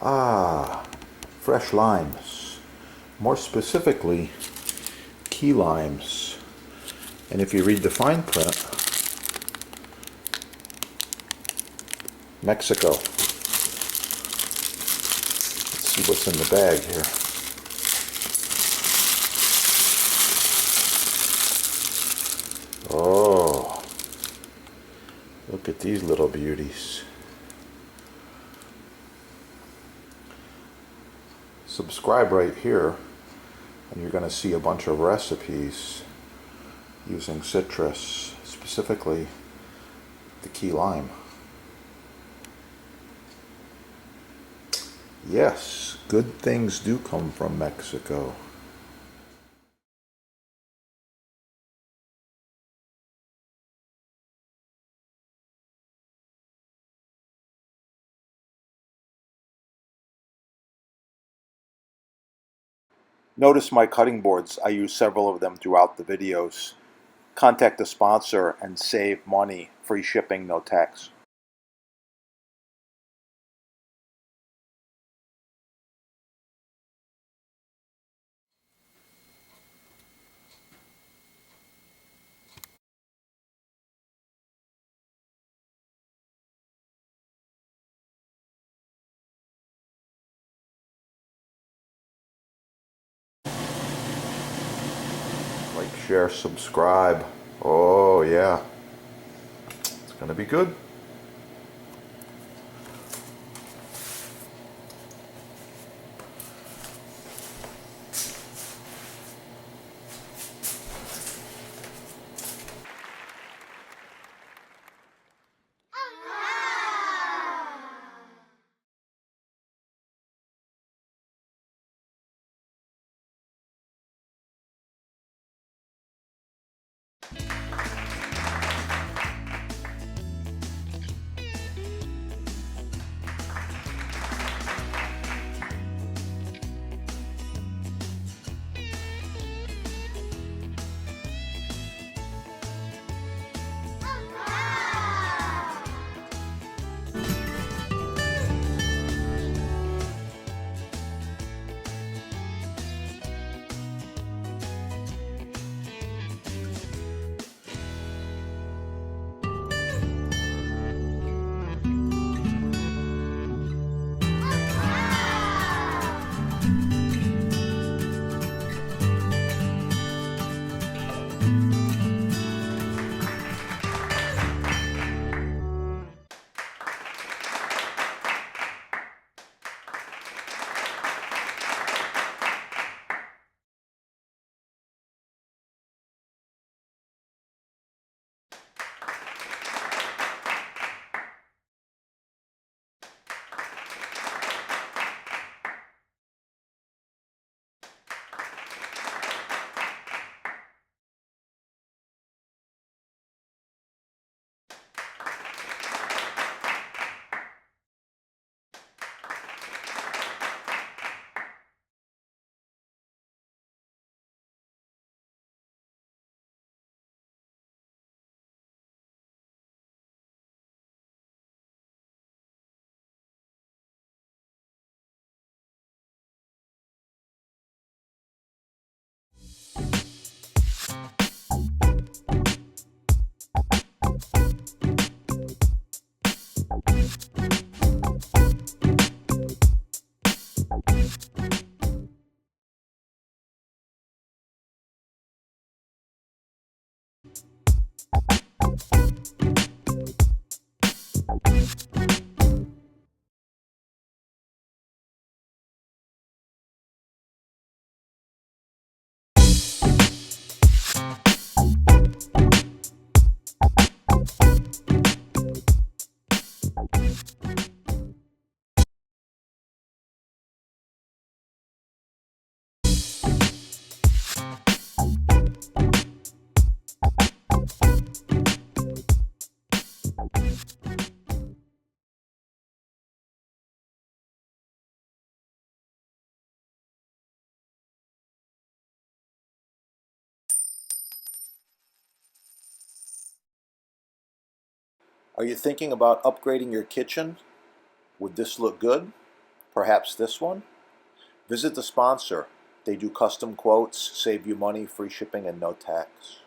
Ah, fresh limes. More specifically, key limes. And if you read the fine print, Mexico. Let's see what's in the bag here. Oh, look at these little beauties. Subscribe right here and you're going to see a bunch of recipes using citrus, specifically the key lime. Yes, good things do come from Mexico. Notice my cutting boards. I use several of them throughout the videos. Contact the sponsor and save money. Free shipping, no tax. Like, share, subscribe. Oh yeah, it's gonna be good. Are you thinking about upgrading your kitchen? Would this look good? Perhaps this one? Visit the sponsor. They do custom quotes, save you money, free shipping, and no tax.